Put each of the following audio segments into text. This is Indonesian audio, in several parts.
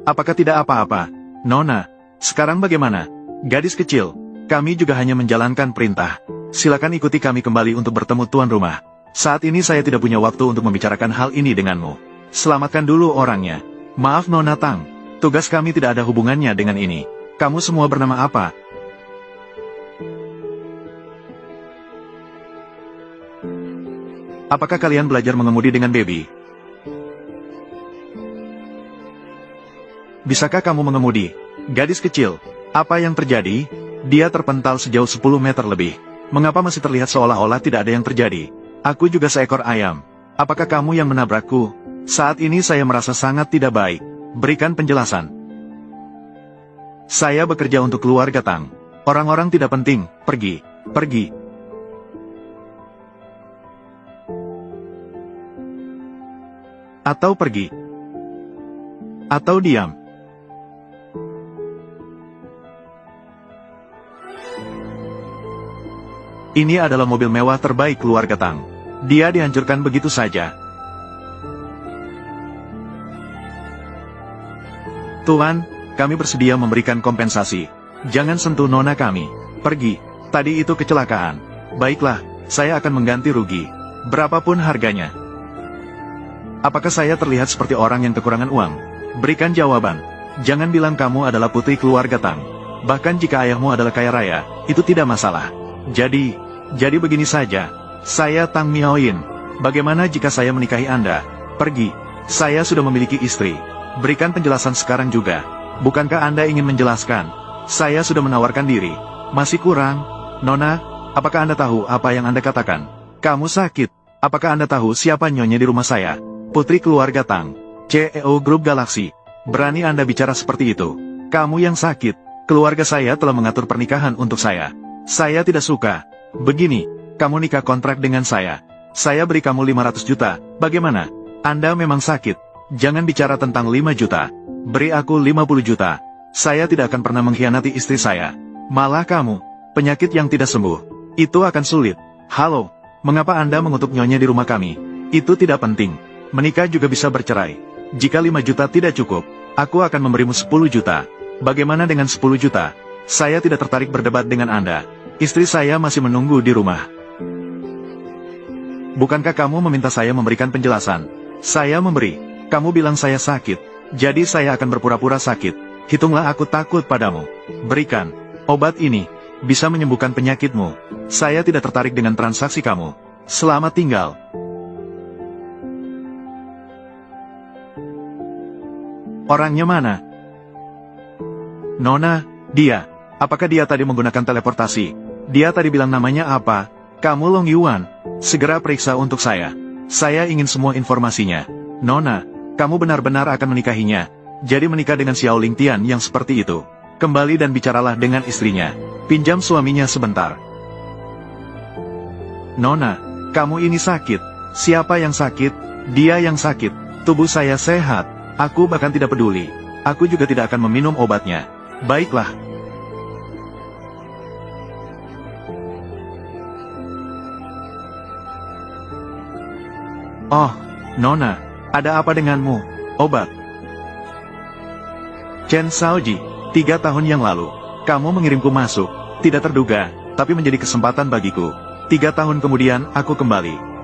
Apakah tidak apa-apa? Nona, sekarang bagaimana? Gadis kecil, kami juga hanya menjalankan perintah. Silakan ikuti kami kembali untuk bertemu tuan rumah. Saat ini saya tidak punya waktu untuk membicarakan hal ini denganmu. Selamatkan dulu orangnya. Maaf Nona Tang, tugas kami tidak ada hubungannya dengan ini. Kamu semua bernama apa? Apakah kalian belajar mengemudi dengan baby? Bisakah kamu mengemudi? Gadis kecil, apa yang terjadi? Dia terpental sejauh 10 meter lebih. Mengapa masih terlihat seolah-olah tidak ada yang terjadi? Aku juga seekor ayam. Apakah kamu yang menabrakku? Saat ini saya merasa sangat tidak baik. Berikan penjelasan. Saya bekerja untuk keluarga Tang. Orang-orang tidak penting. Pergi. Pergi. Atau pergi. Atau diam. Ini adalah mobil mewah terbaik keluarga Tang. Dia dihancurkan begitu saja. Tuan, kami bersedia memberikan kompensasi. Jangan sentuh nona kami. Pergi. Tadi itu kecelakaan. Baiklah, saya akan mengganti rugi. Berapapun harganya. Apakah saya terlihat seperti orang yang kekurangan uang? Berikan jawaban. Jangan bilang kamu adalah putri keluarga Tang. Bahkan jika ayahmu adalah kaya raya, itu tidak masalah. Jadi begini saja. Saya Tang Miaoyin. Bagaimana jika saya menikahi Anda? Pergi. Saya sudah memiliki istri. Berikan penjelasan sekarang juga. Bukankah Anda ingin menjelaskan? Saya sudah menawarkan diri. Masih kurang? Nona, apakah Anda tahu apa yang Anda katakan? Kamu sakit. Apakah Anda tahu siapa nyonya di rumah saya? Putri keluarga Tang. CEO Grup Galaksi. Berani Anda bicara seperti itu? Kamu yang sakit. Keluarga saya telah mengatur pernikahan untuk saya. Saya tidak suka. Begini, kamu nikah kontrak dengan saya. Saya beri kamu 500 juta. Bagaimana? Anda memang sakit. Jangan bicara tentang 5 juta. Beri aku 50 juta. Saya tidak akan pernah mengkhianati istri saya. Malah kamu, penyakit yang tidak sembuh. Itu akan sulit. Halo, mengapa Anda mengutuk nyonya di rumah kami? Itu tidak penting. Menikah juga bisa bercerai. Jika 5 juta tidak cukup, aku akan memberimu 10 juta. Bagaimana dengan 10 juta? Saya tidak tertarik berdebat dengan Anda. Istri saya masih menunggu di rumah. Bukankah kamu meminta saya memberikan penjelasan? Saya memberi. Kamu bilang saya sakit. Jadi saya akan berpura-pura sakit. Hitunglah aku takut padamu. Berikan. Obat ini bisa menyembuhkan penyakitmu. Saya tidak tertarik dengan transaksi kamu. Selamat tinggal. Orangnya mana? Nona, dia. Apakah dia tadi menggunakan teleportasi? Dia tadi bilang namanya apa? Kamu Long Yuan. Segera periksa untuk saya. Saya ingin semua informasinya. Nona, kamu benar-benar akan menikahinya. Jadi menikah dengan Xiao Lingtian yang seperti itu. Kembali dan bicaralah dengan istrinya. Pinjam suaminya sebentar. Nona, kamu ini sakit. Siapa yang sakit? Dia yang sakit. Tubuh saya sehat. Aku bahkan tidak peduli. Aku juga tidak akan meminum obatnya. Baiklah. Oh, Nona, ada apa denganmu? Obat. Chen Shaoji, 3 tahun yang lalu, kamu mengirimku masuk. Tidak terduga, tapi menjadi kesempatan bagiku. 3 tahun kemudian, aku kembali.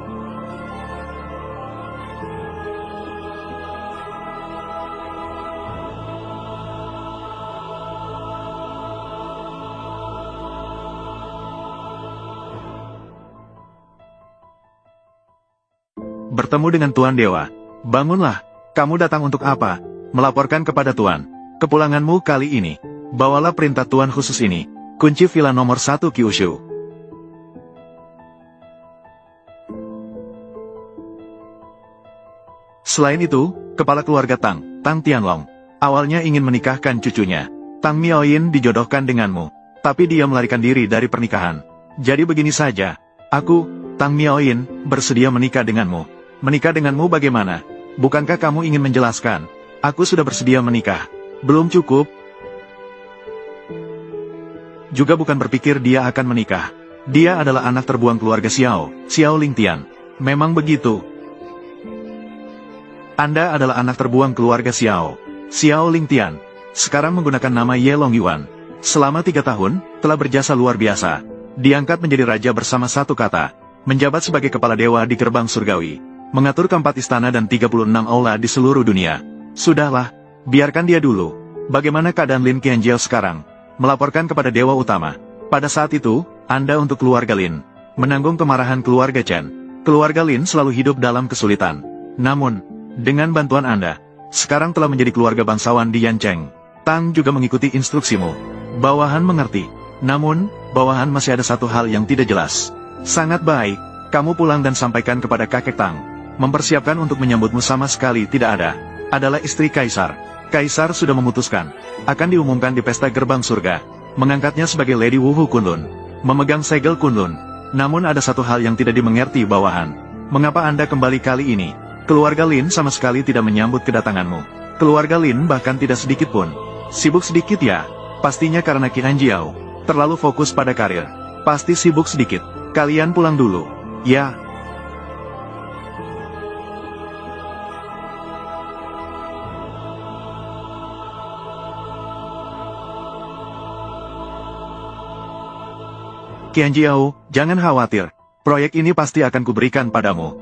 Bertemu dengan Tuan Dewa. Bangunlah. Kamu datang untuk apa? Melaporkan kepada Tuan. Kepulanganmu kali ini. Bawalah perintah Tuan khusus ini. Kunci villa nomor 1 Kyushu. Selain itu, kepala keluarga Tang Tianlong, awalnya ingin menikahkan cucunya. Tang Miaoyin dijodohkan denganmu. Tapi dia melarikan diri dari pernikahan. Jadi begini saja. Aku, Tang Miaoyin, bersedia menikah denganmu. Menikah denganmu bagaimana? Bukankah kamu ingin menjelaskan? Aku sudah bersedia menikah. Belum cukup? Juga bukan berpikir dia akan menikah. Dia adalah anak terbuang keluarga Xiao Lingtian. Memang begitu. Anda adalah anak terbuang keluarga Xiao Xiao Lingtian, sekarang menggunakan nama Ye Longyuan. Selama 3 tahun, telah berjasa luar biasa. Diangkat menjadi raja bersama satu kata, menjabat sebagai kepala dewa di gerbang surgawi, mengatur keempat istana dan 36 aula di seluruh dunia. Sudahlah, biarkan dia dulu. Bagaimana keadaan Lin Qianjiao sekarang? Melaporkan kepada dewa utama. Pada saat itu, Anda untuk keluarga Lin menanggung kemarahan keluarga Chen. Keluarga Lin selalu hidup dalam kesulitan. Namun, dengan bantuan Anda, sekarang telah menjadi keluarga bangsawan di Yancheng. Tang juga mengikuti instruksimu. Bawahan mengerti. Namun, bawahan masih ada satu hal yang tidak jelas. Sangat baik, kamu pulang dan sampaikan kepada kakek Tang. Mempersiapkan untuk menyambutmu sama sekali tidak ada. Adalah istri Kaisar. Kaisar sudah memutuskan. Akan diumumkan di pesta gerbang surga. Mengangkatnya sebagai Lady Wuhu Kunlun. Memegang segel Kunlun. Namun ada satu hal yang tidak dimengerti bawahan. Mengapa Anda kembali kali ini? Keluarga Lin sama sekali tidak menyambut kedatanganmu. Keluarga Lin bahkan tidak sedikit pun. Sibuk sedikit ya? Pastinya karena Qianjiao terlalu fokus pada karir. Pasti sibuk sedikit. Kalian pulang dulu. Ya. Qianjiao, jangan khawatir. Proyek ini pasti akan kuberikan padamu.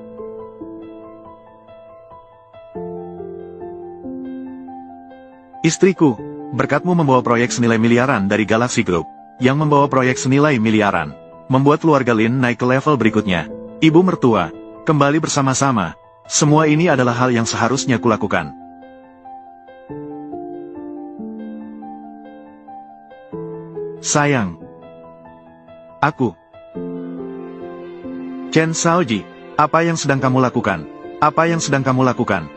Istriku, berkatmu membawa proyek senilai miliaran dari Galaxy Group, yang membawa proyek senilai miliaran, membuat keluarga Lin naik ke level berikutnya. Ibu mertua, kembali bersama-sama. Semua ini adalah hal yang seharusnya kulakukan. Sayang. Aku. Chen Shaoji, apa yang sedang kamu lakukan? Apa yang sedang kamu lakukan?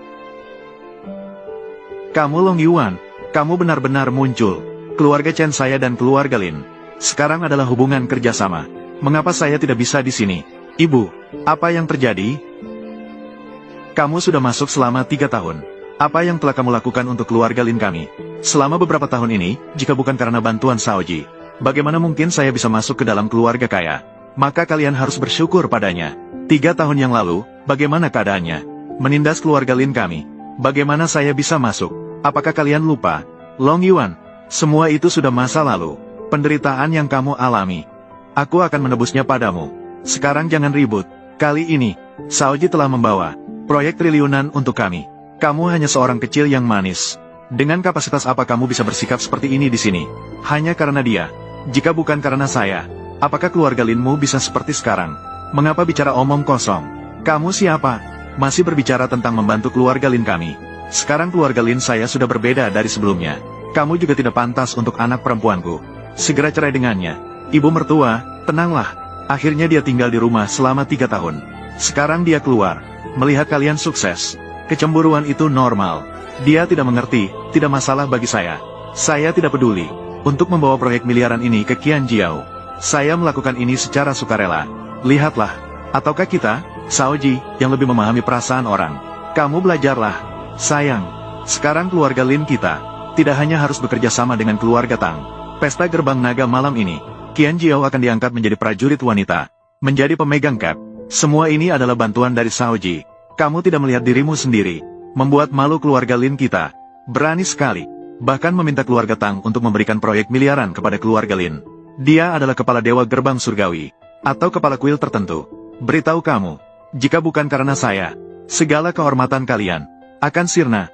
Kamu Longyuan, kamu benar-benar muncul. Keluarga Chen saya dan keluarga Lin sekarang adalah hubungan kerjasama. Mengapa saya tidak bisa di sini? Ibu, apa yang terjadi? Kamu sudah masuk selama 3 tahun. Apa yang telah kamu lakukan untuk keluarga Lin kami? Selama beberapa tahun ini, jika bukan karena bantuan Shaoji, bagaimana mungkin saya bisa masuk ke dalam keluarga kaya? Maka kalian harus bersyukur padanya. 3 tahun yang lalu, bagaimana keadaannya? Menindas keluarga Lin kami. Bagaimana saya bisa masuk? Apakah kalian lupa? Longyuan, semua itu sudah masa lalu. Penderitaan yang kamu alami, aku akan menebusnya padamu. Sekarang jangan ribut. Kali ini, Shaoji telah membawa proyek triliunan untuk kami. Kamu hanya seorang kecil yang manis. Dengan kapasitas apa kamu bisa bersikap seperti ini di sini? Hanya karena dia. Jika bukan karena saya, apakah keluarga Linmu bisa seperti sekarang? Mengapa bicara omong kosong? Kamu siapa? Masih berbicara tentang membantu keluarga Lin kami. Sekarang keluarga Lin saya sudah berbeda dari sebelumnya. Kamu juga tidak pantas untuk anak perempuanku. Segera cerai dengannya. Ibu mertua, tenanglah. Akhirnya dia tinggal di rumah selama 3 tahun. Sekarang dia keluar. Melihat kalian sukses. Kecemburuan itu normal. Dia tidak mengerti, tidak masalah bagi saya. Saya tidak peduli. Untuk membawa proyek miliaran ini ke Qianjiao, saya melakukan ini secara sukarela. Lihatlah. Ataukah kita, Shaoji, yang lebih memahami perasaan orang? Kamu belajarlah. Sayang, sekarang keluarga Lin kita tidak hanya harus bekerja sama dengan keluarga Tang. Pesta gerbang naga malam ini, Qianjiao akan diangkat menjadi prajurit wanita, menjadi pemegang cap. Semua ini adalah bantuan dari Shaoji. Kamu tidak melihat dirimu sendiri, membuat malu keluarga Lin kita. Berani sekali, bahkan meminta keluarga Tang untuk memberikan proyek miliaran kepada keluarga Lin. Dia adalah kepala dewa gerbang surgawi, atau kepala kuil tertentu. Beritahu kamu, jika bukan karena saya, segala kehormatan kalian akan sirna.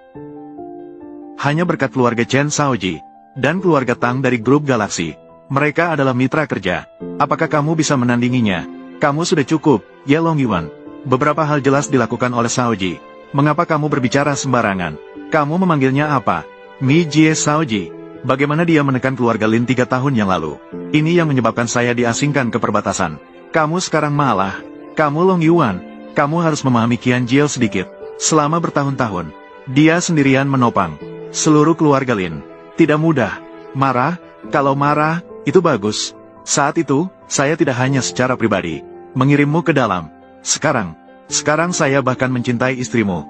Hanya berkat keluarga Chen Shaoji dan keluarga Tang dari grup Galaksi. Mereka adalah mitra kerja. Apakah kamu bisa menandinginya? Kamu sudah cukup, Ye Longyuan. Beberapa hal jelas dilakukan oleh Shaoji. Mengapa kamu berbicara sembarangan? Kamu memanggilnya apa? Mi Jie Shaoji. Bagaimana dia menekan keluarga Lin 3 tahun yang lalu? Ini yang menyebabkan saya diasingkan ke perbatasan. Kamu sekarang malah. Kamu Longyuan. Kamu harus memahami Qianjiao sedikit. Selama bertahun-tahun, dia sendirian menopang seluruh keluarga Lin. Tidak mudah. Marah? Kalau marah, itu bagus. Saat itu, saya tidak hanya secara pribadi mengirimmu ke dalam. Sekarang saya bahkan mencintai istrimu.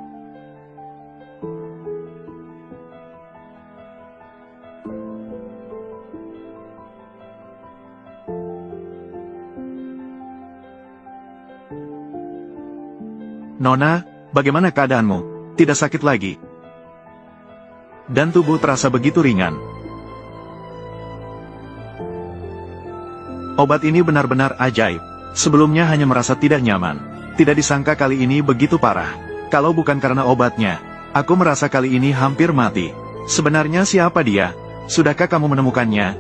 Nona, bagaimana keadaanmu? Tidak sakit lagi? dan tubuh terasa begitu ringan. Obat ini benar-benar ajaib. Sebelumnya hanya merasa tidak nyaman. Tidak disangka kali ini begitu parah. Kalau bukan karena obatnya, aku merasa kali ini hampir mati. Sebenarnya siapa dia? Sudahkah kamu menemukannya?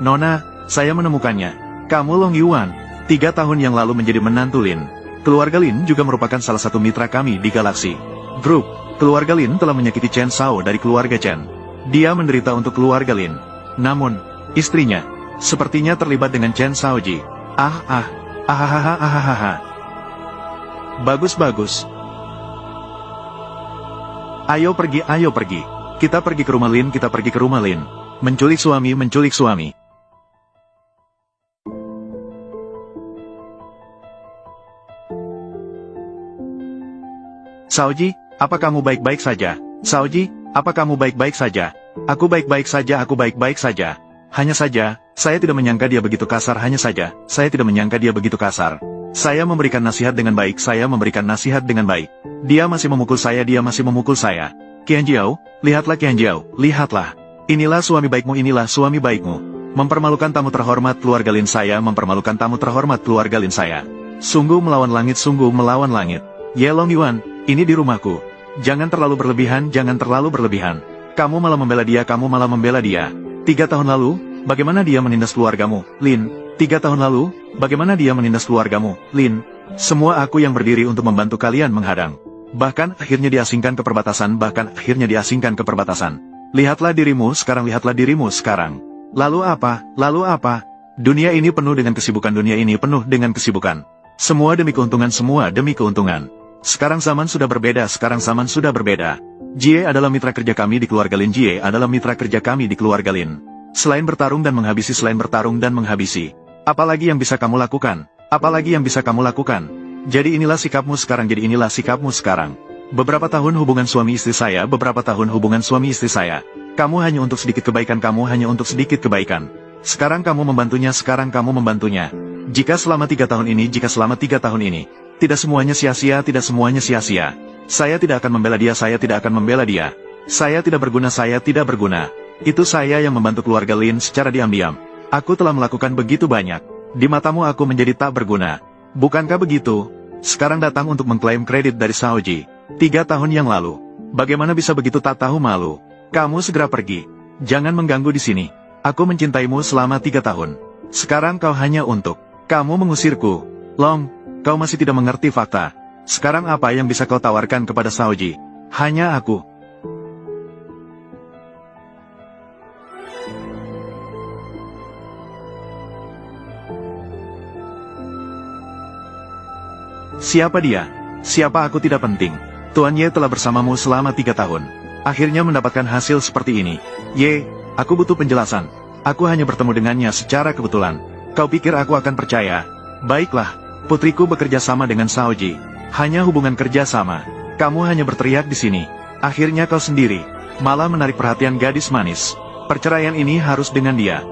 Nona, saya menemukannya. Kamu Long Yuan, 3 tahun yang lalu menjadi menantu Lin. Keluarga Lin juga merupakan salah satu mitra kami di Galaksi Group. Keluarga Lin telah menyakiti Chen Shao dari keluarga Chen. Dia menderita untuk keluarga Lin. Namun, istrinya sepertinya terlibat dengan Chen Shaoji. Bagus. Ayo pergi. Kita pergi ke rumah Lin. Menculik suami. Shaoji, apa kamu baik-baik saja? Shaoji, apa kamu baik-baik saja? Aku baik-baik saja. Hanya saja, saya tidak menyangka dia begitu kasar. Saya memberikan nasihat dengan baik. Dia masih memukul saya. Qian Jiao, lihatlah. Inilah suami baikmu. Mempermalukan tamu terhormat keluarga Lin saya. Sungguh melawan langit. Ye Long Yuan, ini di rumahku. Jangan terlalu berlebihan. Kamu malah membela dia. 3 tahun lalu, bagaimana dia menindas keluargamu, Lin? 3 tahun lalu, bagaimana dia menindas keluargamu, Lin? Semua aku yang berdiri untuk membantu kalian menghadang. Bahkan akhirnya diasingkan ke perbatasan. Lihatlah dirimu sekarang. Lalu apa? Dunia ini penuh dengan kesibukan. Semua demi keuntungan. Sekarang zaman sudah berbeda. Jie adalah mitra kerja kami di keluarga Lin. Selain bertarung dan menghabisi. Apalagi yang bisa kamu lakukan? Jadi inilah sikapmu sekarang. Beberapa tahun hubungan suami istri saya. Kamu hanya untuk sedikit kebaikan. Sekarang kamu membantunya. Jika selama 3 tahun ini, tidak semuanya sia-sia. Saya tidak akan membela dia. Saya tidak berguna. Itu saya yang membantu keluarga Lin secara diam-diam. Aku telah melakukan begitu banyak. Di matamu aku menjadi tak berguna. Bukankah begitu? Sekarang datang untuk mengklaim kredit dari Shaoji. 3 tahun yang lalu. Bagaimana bisa begitu tak tahu malu? Kamu segera pergi. Jangan mengganggu di sini. Aku mencintaimu selama 3 tahun. Sekarang kau hanya untuk kamu mengusirku. Long, kau masih tidak mengerti fakta. Sekarang apa yang bisa kau tawarkan kepada Shaoji? Hanya aku. Siapa dia? Siapa aku tidak penting. Tuan Ye telah bersamamu selama 3 tahun. Akhirnya mendapatkan hasil seperti ini. Ye, aku butuh penjelasan. Aku hanya bertemu dengannya secara kebetulan. Kau pikir aku akan percaya? Baiklah, putriku bekerja sama dengan Shaoji. Hanya hubungan kerja sama. Kamu hanya berteriak di sini. Akhirnya kau sendiri malah menarik perhatian gadis manis. Perceraian ini harus dengan dia.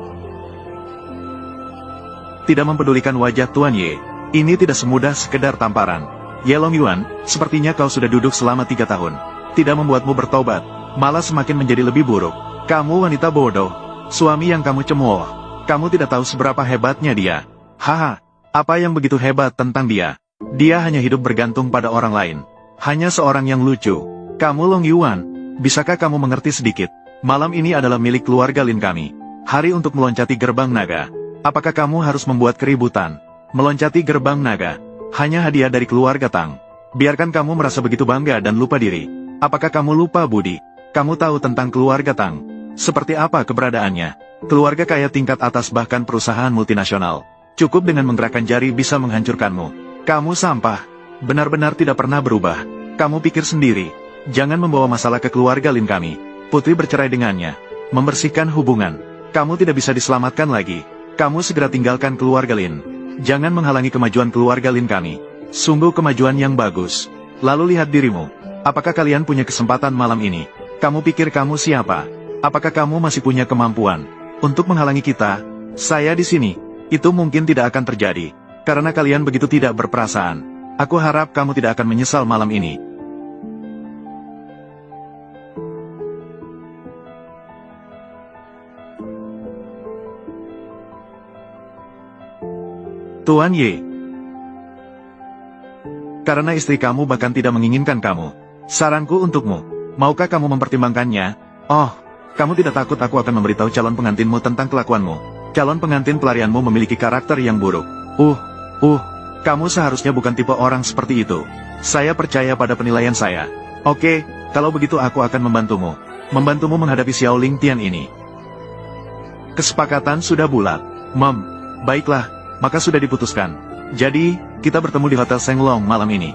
Tidak mempedulikan wajah Tuan Ye. Ini tidak semudah sekedar tamparan. Ye Long Yuan, sepertinya kau sudah duduk selama 3 tahun. Tidak membuatmu bertobat, malah semakin menjadi lebih buruk. Kamu wanita bodoh. Suami yang kamu cemooh. Kamu tidak tahu seberapa hebatnya dia. Haha, apa yang begitu hebat tentang dia? Dia hanya hidup bergantung pada orang lain. Hanya seorang yang lucu. Kamu Long Yuan, bisakah kamu mengerti sedikit? Malam ini adalah milik keluarga Lin kami. Hari untuk meloncati gerbang naga. Apakah kamu harus membuat keributan? Meloncati gerbang naga. Hanya hadiah dari keluarga Tang. Biarkan kamu merasa begitu bangga dan lupa diri. Apakah kamu lupa budi? Kamu tahu tentang keluarga Tang? Seperti apa keberadaannya? Keluarga kaya tingkat atas bahkan perusahaan multinasional. Cukup dengan menggerakkan jari bisa menghancurkanmu. Kamu sampah. Benar-benar tidak pernah berubah. Kamu pikir sendiri. Jangan membawa masalah ke keluarga Lin kami. Putri bercerai dengannya. Membersihkan hubungan. Kamu tidak bisa diselamatkan lagi. Kamu segera tinggalkan keluarga Lin. Jangan menghalangi kemajuan keluarga Lin kami. Sungguh kemajuan yang bagus. Lalu lihat dirimu. Apakah kalian punya kesempatan malam ini? Kamu pikir kamu siapa? Apakah kamu masih punya kemampuan untuk menghalangi kita? Saya di sini. Itu mungkin tidak akan terjadi. Karena kalian begitu tidak berperasaan. Aku harap kamu tidak akan menyesal malam ini. Tuan Ye. Karena istri kamu bahkan tidak menginginkan kamu. Saranku untukmu, maukah kamu mempertimbangkannya? Oh, kamu tidak takut aku akan memberitahu calon pengantinmu tentang kelakuanmu. Calon pengantin pelarianmu memiliki karakter yang buruk. Kamu seharusnya bukan tipe orang seperti itu. Saya percaya pada penilaian saya. Oke, kalau begitu aku akan membantumu. Membantumu menghadapi Xiaoling Tian ini. Kesepakatan sudah bulat. Baiklah, maka sudah diputuskan. Jadi, kita bertemu di Hotel Shenglong malam ini.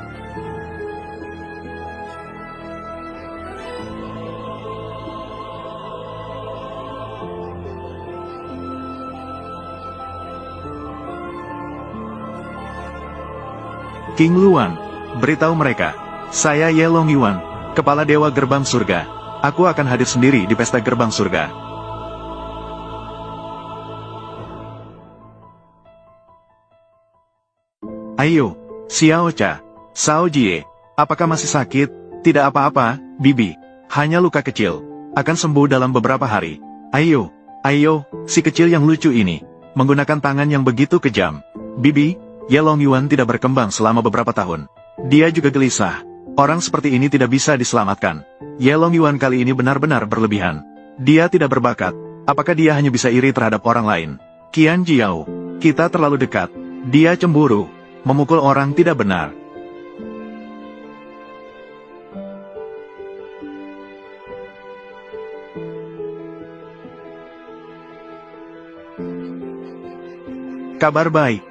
King Luan, beritahu mereka, saya Ye Long Yuan, Kepala Dewa Gerbang Surga. Aku akan hadir sendiri di pesta Gerbang Surga. Ayo, Xiao Cha, Shao Jie, apakah masih sakit? Tidak apa-apa, Bibi. Hanya luka kecil. Akan sembuh dalam beberapa hari. Ayo, si kecil yang lucu ini. Menggunakan tangan yang begitu kejam. Bibi, Ye Long Yuan tidak berkembang selama beberapa tahun. Dia juga gelisah. Orang seperti ini tidak bisa diselamatkan. Ye Long Yuan kali ini benar-benar berlebihan. Dia tidak berbakat. Apakah dia hanya bisa iri terhadap orang lain? Qian Jiao, kita terlalu dekat. Dia cemburu. Memukul orang tidak benar. Kabar baik.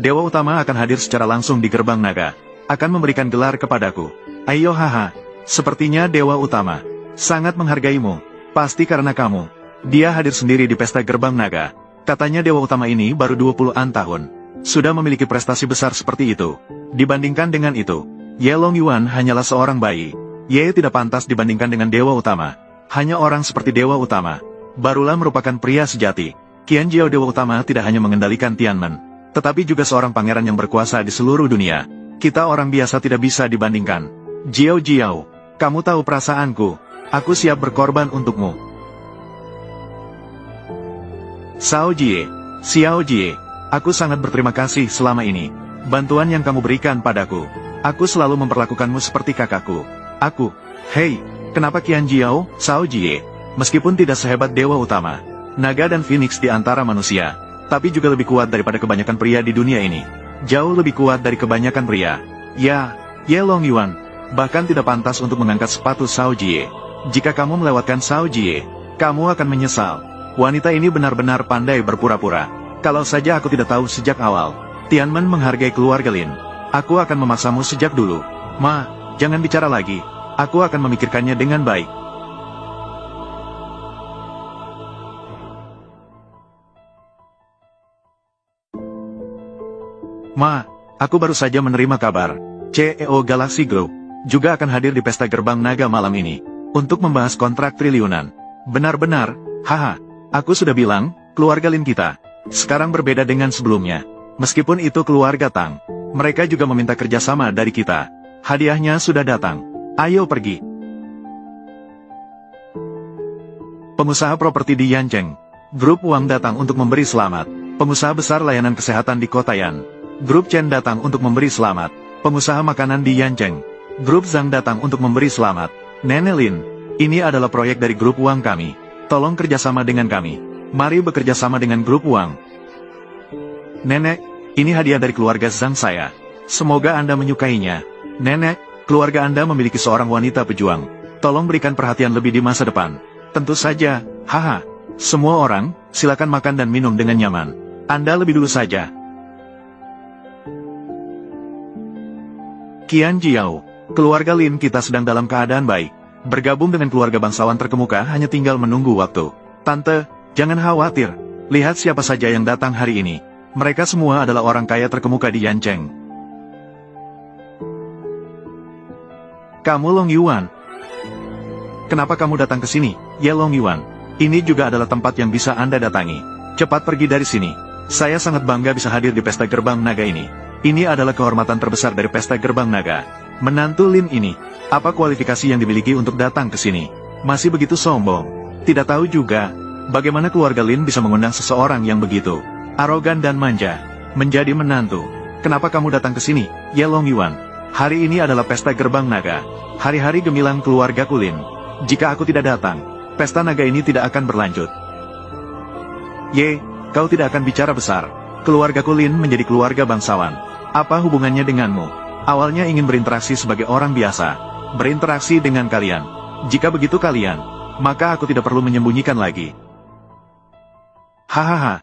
Dewa Utama akan hadir secara langsung di Gerbang Naga. Akan memberikan gelar kepadaku. Ayo haha. Sepertinya Dewa Utama sangat menghargaimu. Pasti karena kamu. Dia hadir sendiri di pesta Gerbang Naga. Katanya Dewa Utama ini baru 20-an tahun. Sudah memiliki prestasi besar seperti itu. Dibandingkan dengan itu, Ye Long Yuan hanyalah seorang bayi. Ye tidak pantas dibandingkan dengan Dewa Utama. Hanya orang seperti Dewa Utama barulah merupakan pria sejati. Qian Jiao Dewa Utama tidak hanya mengendalikan Tianmen, tetapi juga seorang pangeran yang berkuasa di seluruh dunia. Kita orang biasa tidak bisa dibandingkan. Jiao, kamu tahu perasaanku. Aku siap berkorban untukmu. Xiao Jie, aku sangat berterima kasih selama ini. Bantuan yang kamu berikan padaku. Aku selalu memperlakukanmu seperti kakakku. Hei, kenapa Qian Jiao, Xiao Jie? Meskipun tidak sehebat Dewa Utama, naga dan phoenix di antara manusia, tapi juga lebih kuat daripada kebanyakan pria di dunia ini. Jauh lebih kuat dari kebanyakan pria. Ya, Ye Long Yuan, bahkan tidak pantas untuk mengangkat sepatu Xiao Jie. Jika kamu melewatkan Xiao Jie, kamu akan menyesal. Wanita ini benar-benar pandai berpura-pura. Kalau saja aku tidak tahu sejak awal. Tianmen menghargai keluarga Lin. Aku akan memaksamu sejak dulu. Ma, jangan bicara lagi. Aku akan memikirkannya dengan baik. Ma, aku baru saja menerima kabar. CEO Galaxy Group juga akan hadir di pesta Gerbang Naga malam ini untuk membahas kontrak triliunan. Benar-benar, haha. Aku sudah bilang, keluarga Lin kita sekarang berbeda dengan sebelumnya. Meskipun itu keluarga Tang, mereka juga meminta kerjasama dari kita. Hadiahnya sudah datang. Ayo pergi. Pengusaha properti di Yancheng, Grup Wang datang untuk memberi selamat. Pengusaha besar layanan kesehatan di kota Yan, Grup Chen datang untuk memberi selamat. Pengusaha makanan di Yancheng, Grup Zhang datang untuk memberi selamat. Nenek Lin, ini adalah proyek dari Grup Wang kami. Tolong kerjasama dengan kami. Mari bekerja sama dengan Grup Wang. Nenek, ini hadiah dari keluarga Zhang saya. Semoga Anda menyukainya. Nenek, keluarga Anda memiliki seorang wanita pejuang. Tolong berikan perhatian lebih di masa depan. Tentu saja, haha. Semua orang, silakan makan dan minum dengan nyaman. Anda lebih dulu saja. Qian Jiao, keluarga Lin kita sedang dalam keadaan baik. Bergabung dengan keluarga bangsawan terkemuka hanya tinggal menunggu waktu. Tante, jangan khawatir. Lihat siapa saja yang datang hari ini. Mereka semua adalah orang kaya terkemuka di Yancheng. Kamu Long Yuan. Kenapa kamu datang ke sini, Ye Long Yuan? Ini juga adalah tempat yang bisa Anda datangi. Cepat pergi dari sini. Saya sangat bangga bisa hadir di pesta Gerbang Naga ini. Ini adalah kehormatan terbesar dari pesta Gerbang Naga. Menantu Lin ini, apa kualifikasi yang dimiliki untuk datang ke sini? Masih begitu sombong. Tidak tahu juga, bagaimana keluarga Lin bisa mengundang seseorang yang begitu arogan dan manja. menjadi menantu. Kenapa kamu datang ke sini, Ye Longyuan? Hari ini adalah pesta gerbang naga. Hari-hari gemilang keluarga Kulin. Jika aku tidak datang, pesta naga ini tidak akan berlanjut. Ye, kau tidak akan bicara besar. Keluarga Kulin menjadi keluarga bangsawan. Apa hubungannya denganmu? Awalnya ingin berinteraksi sebagai orang biasa. Berinteraksi dengan kalian. Jika begitu kalian, maka aku tidak perlu menyembunyikan lagi. Hahaha.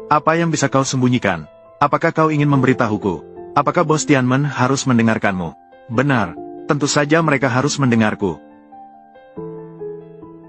Apa yang bisa kau sembunyikan? Apakah kau ingin memberitahuku? Apakah Bos Tianmen harus mendengarkanmu? Benar, tentu saja mereka harus mendengarku.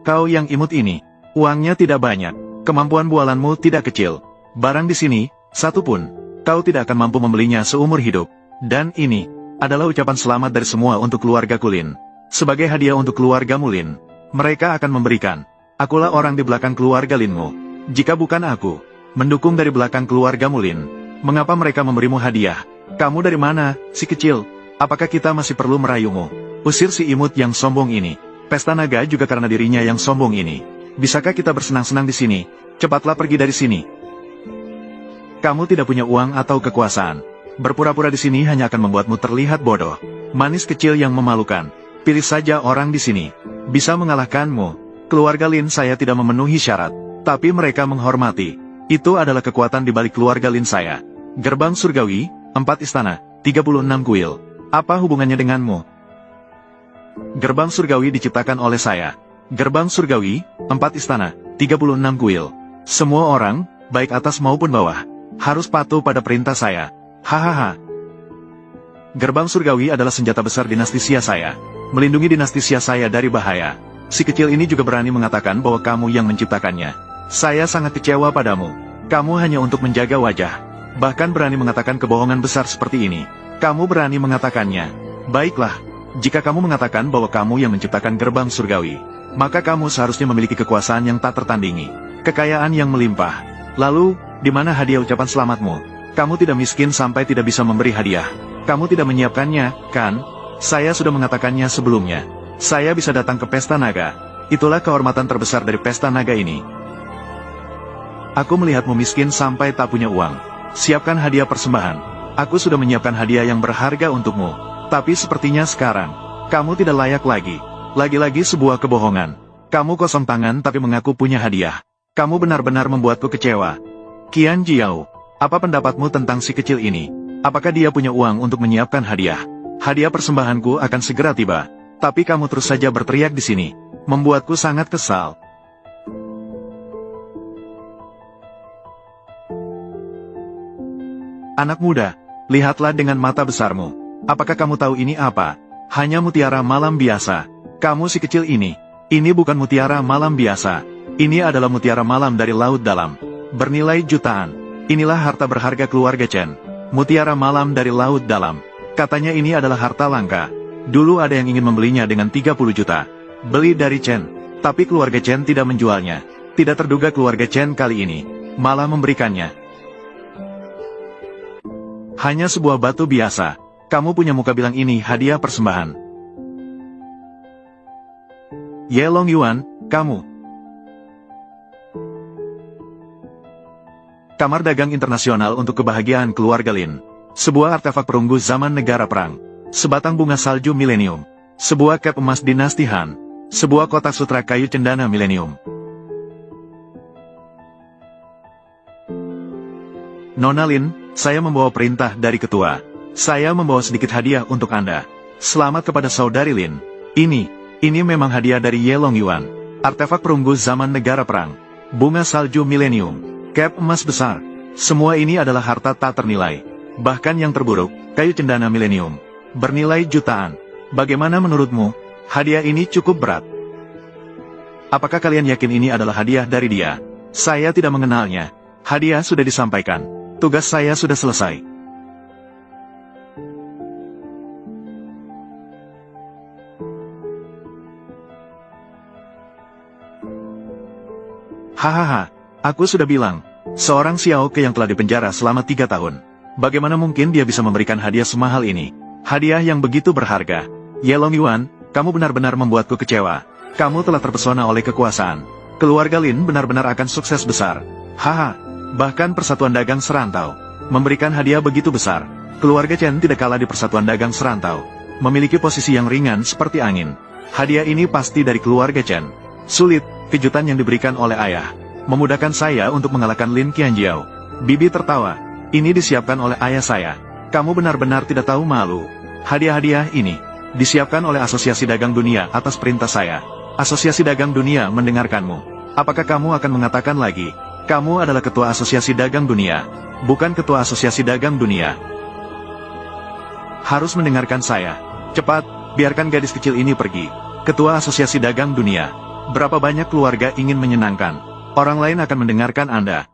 Kau yang imut ini, uangnya tidak banyak, kemampuan bualanmu tidak kecil. Barang di sini, satu pun, kau tidak akan mampu membelinya seumur hidup. Dan ini adalah ucapan selamat dari semua untuk keluarga Kulin. Sebagai hadiah untuk keluarga Mulin, mereka akan memberikan. Akulah orang di belakang keluarga Linmu. Jika bukan aku, mendukung dari belakang keluarga Mulin, mengapa mereka memberimu hadiah? Kamu dari mana, si kecil? Apakah kita masih perlu merayumu? Usir si imut yang sombong ini. Pesta naga juga karena dirinya yang sombong ini. Bisakah kita bersenang-senang di sini? Cepatlah pergi dari sini. Kamu tidak punya uang atau kekuasaan. Berpura-pura di sini hanya akan membuatmu terlihat bodoh. Manis kecil yang memalukan. Pilih saja orang di sini. Bisa mengalahkanmu. Keluarga Lin saya tidak memenuhi syarat. Tapi mereka menghormati. Itu adalah kekuatan di balik keluarga Lin saya. Gerbang surgawi, 4 istana, 36 kuil. Apa hubungannya denganmu? Gerbang surgawi diciptakan oleh saya. Gerbang surgawi, 4 istana, 36 kuil. Semua orang, baik atas maupun bawah, harus patuh pada perintah saya. Hahaha. Gerbang surgawi adalah senjata besar dinasti Xia saya. Melindungi dinasti Xia saya dari bahaya. Si kecil ini juga berani mengatakan bahwa kamu yang menciptakannya. Saya sangat kecewa padamu. Kamu hanya untuk menjaga wajah. Bahkan berani mengatakan kebohongan besar seperti ini. Kamu berani mengatakannya. Baiklah, jika kamu mengatakan bahwa kamu yang menciptakan gerbang surgawi, maka kamu seharusnya memiliki kekuasaan yang tak tertandingi. Kekayaan yang melimpah. Lalu, di mana hadiah ucapan selamatmu? Kamu tidak miskin sampai tidak bisa memberi hadiah. Kamu tidak menyiapkannya, kan? Saya sudah mengatakannya sebelumnya. Saya bisa datang ke pesta naga. Itulah kehormatan terbesar dari pesta naga ini. Aku melihatmu miskin sampai tak punya uang. Siapkan hadiah persembahan. Aku sudah menyiapkan hadiah yang berharga untukmu. Tapi sepertinya sekarang, kamu tidak layak lagi. Lagi-lagi sebuah kebohongan. Kamu kosong tangan tapi mengaku punya hadiah. Kamu benar-benar membuatku kecewa. Qian Jiao, apa pendapatmu tentang si kecil ini? Apakah dia punya uang untuk menyiapkan hadiah? Hadiah persembahanku akan segera tiba. Tapi kamu terus saja berteriak di sini. Membuatku sangat kesal. Anak muda, lihatlah dengan mata besarmu. Apakah kamu tahu ini apa? Hanya mutiara malam biasa. Kamu si kecil ini. Ini bukan mutiara malam biasa. Ini adalah mutiara malam dari laut dalam. Bernilai jutaan. Inilah harta berharga keluarga Chen. Mutiara malam dari laut dalam. Katanya ini adalah harta langka. Dulu ada yang ingin membelinya dengan 30 juta. Beli dari Chen. Tapi keluarga Chen tidak menjualnya. Tidak terduga keluarga Chen kali ini malah memberikannya. Hanya sebuah batu biasa. Kamu punya muka bilang ini hadiah persembahan. Ye Longyuan, kamu. Kamar Dagang Internasional untuk Kebahagiaan Keluarga Lin. Sebuah artefak perunggu zaman negara perang. Sebatang bunga salju milenium. Sebuah cap emas dinasti Han. Sebuah kotak sutra kayu cendana milenium. Nona Lin, saya membawa perintah dari ketua. Saya membawa sedikit hadiah untuk Anda. Selamat kepada saudari Lin. Ini memang hadiah dari Ye Longyuan. Artefak perunggu zaman negara perang. Bunga salju milenium. Cap emas besar. Semua ini adalah harta tak ternilai. Bahkan yang terburuk, kayu cendana milenium. Bernilai jutaan. Bagaimana menurutmu? Hadiah ini cukup berat. Apakah kalian yakin ini adalah hadiah dari dia? Saya tidak mengenalnya. Hadiah sudah disampaikan. Tugas saya sudah selesai. Hahaha, aku sudah bilang. Seorang Xiao Ke yang telah dipenjara selama 3 tahun. Bagaimana mungkin dia bisa memberikan hadiah semahal ini? Hadiah yang begitu berharga. Ye Longyuan, kamu benar-benar membuatku kecewa. Kamu telah terpesona oleh kekuasaan. Keluarga Lin benar-benar akan sukses besar. Haha, Bahkan Persatuan Dagang Serantau memberikan hadiah begitu besar. Keluarga Chen tidak kalah di Persatuan Dagang Serantau, memiliki posisi yang ringan seperti angin. Hadiah ini pasti dari keluarga Chen. Sulit, kejutan yang diberikan oleh ayah memudahkan saya untuk mengalahkan Lin Qianjiao. Bibi tertawa. Ini disiapkan oleh ayah saya. Kamu benar-benar tidak tahu malu. Hadiah-hadiah ini disiapkan oleh Asosiasi Dagang Dunia atas perintah saya. Asosiasi Dagang Dunia mendengarkanmu. Apakah kamu akan mengatakan lagi, kamu adalah ketua Asosiasi Dagang Dunia, bukan ketua Asosiasi Dagang Dunia? Harus mendengarkan saya. Cepat, biarkan gadis kecil ini pergi. Ketua Asosiasi Dagang Dunia. Berapa banyak keluarga ingin menyenangkan. Orang lain akan mendengarkan Anda.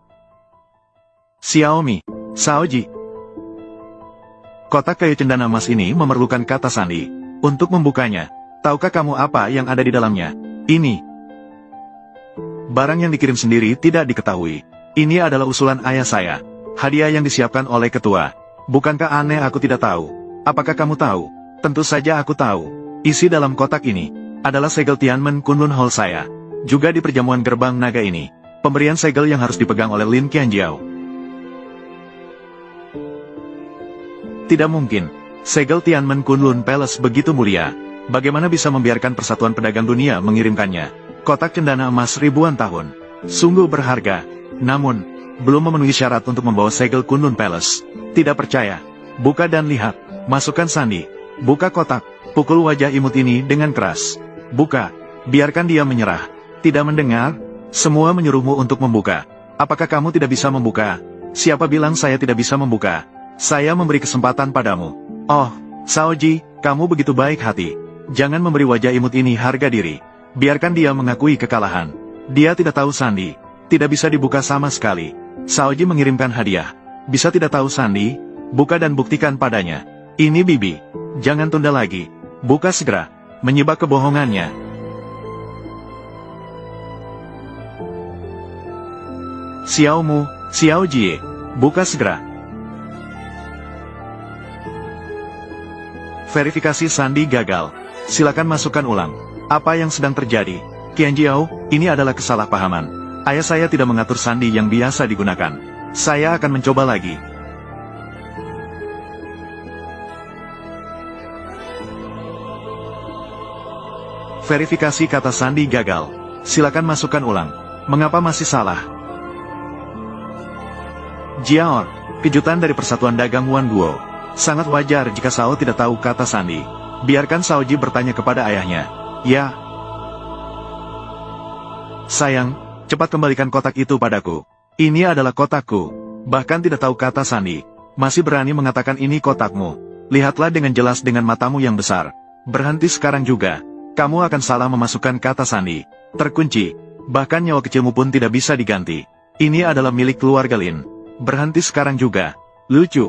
Xiaomi, Shaoji. Kotak kayu cendana emas ini memerlukan kata sandi. Untuk membukanya, tahukah kamu apa yang ada di dalamnya? Ini. Barang yang dikirim sendiri tidak diketahui. Ini adalah usulan ayah saya. Hadiah yang disiapkan oleh ketua. Bukankah aneh aku tidak tahu? Apakah kamu tahu? Tentu saja aku tahu. Isi dalam kotak ini adalah segel Tianmen Kunlun Hall saya. Juga di perjamuan gerbang naga ini, pemberian segel yang harus dipegang oleh Lin Qianjiao. Tidak mungkin. Segel Tianmen Kunlun Palace begitu mulia. Bagaimana bisa membiarkan Persatuan Pedagang Dunia mengirimkannya? Kotak cendana emas ribuan tahun. Sungguh berharga. Namun, belum memenuhi syarat untuk membawa segel Kunlun Palace. Tidak percaya? Buka dan lihat. Masukkan sandi. Buka kotak. Pukul wajah imut ini dengan keras. Buka. Biarkan dia menyerah. Tidak mendengar? Semua menyuruhmu untuk membuka. Apakah kamu tidak bisa membuka? Siapa bilang saya tidak bisa membuka? Saya memberi kesempatan padamu. Oh, Shaoji, kamu begitu baik hati. Jangan memberi wajah imut ini harga diri. Biarkan dia mengakui kekalahan. Dia tidak tahu sandi. Tidak bisa dibuka sama sekali. Shaoji mengirimkan hadiah. Bisa tidak tahu sandi? Buka dan buktikan padanya. Ini bibi. Jangan tunda lagi. Buka segera. Menyibak kebohongannya. Xiaomu, Xiaojie, buka segera. Verifikasi sandi gagal. Silakan masukkan ulang. Apa yang sedang terjadi? Qianjiao, ini adalah kesalahpahaman. Ayah saya tidak mengatur sandi yang biasa digunakan. Saya akan mencoba lagi. Verifikasi kata sandi gagal. Silakan masukkan ulang. Mengapa masih salah? Jiaor, kejutan dari Persatuan Dagang Wanguo. Sangat wajar jika Shao tidak tahu kata sandi. Biarkan Shaoji bertanya kepada ayahnya. Ya. Sayang, cepat kembalikan kotak itu padaku. Ini adalah kotakku. Bahkan tidak tahu kata sandi. Masih berani mengatakan ini kotakmu. Lihatlah dengan jelas dengan matamu yang besar. Berhenti sekarang juga. Kamu akan salah memasukkan kata sandi. Terkunci. Bahkan nyawa kecilmu pun tidak bisa diganti. Ini adalah milik keluarga Lin. Berhenti sekarang juga. Lucu.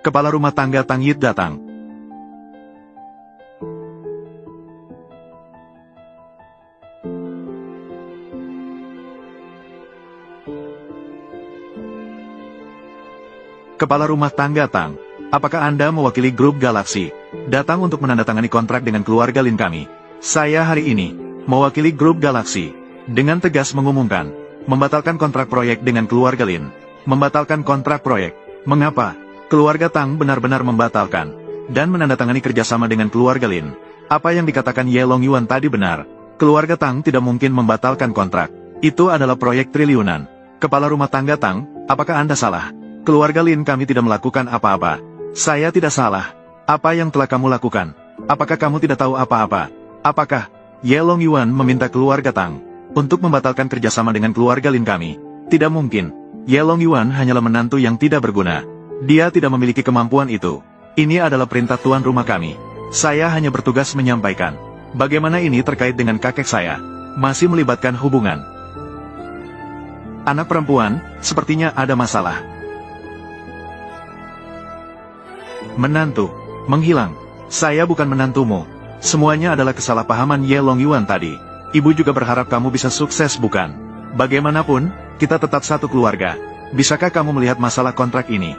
Kepala rumah tangga Tang Yit datang. Kepala rumah tangga Tang, apakah Anda mewakili grup Galaksi? Datang untuk menandatangani kontrak dengan keluarga Lin kami. Saya hari ini mewakili grup Galaksi. Dengan tegas mengumumkan. Membatalkan kontrak proyek dengan keluarga Lin. Membatalkan kontrak proyek. Mengapa? Keluarga Tang benar-benar membatalkan. Dan menandatangani kerjasama dengan keluarga Lin. Apa yang dikatakan Ye Longyuan tadi benar. Keluarga Tang tidak mungkin membatalkan kontrak. Itu adalah proyek triliunan. Kepala rumah tangga Tang, apakah Anda salah? Keluarga Lin kami tidak melakukan apa-apa. Saya tidak salah. Apa yang telah kamu lakukan? Apakah kamu tidak tahu apa-apa? Apakah Ye Longyuan meminta keluarga Tang untuk membatalkan kerjasama dengan keluarga Lin kami? Tidak mungkin. Ye Longyuan hanyalah menantu yang tidak berguna. Dia tidak memiliki kemampuan itu. Ini adalah perintah tuan rumah kami. Saya hanya bertugas menyampaikan. Bagaimana ini terkait dengan kakek saya? Masih melibatkan hubungan. Anak perempuan, sepertinya ada masalah. Menantu, menghilang. Saya bukan menantumu. Semuanya adalah kesalahpahaman Ye Longyuan tadi. Ibu juga berharap kamu bisa sukses bukan? Bagaimanapun, kita tetap satu keluarga. Bisakah kamu melihat masalah kontrak ini?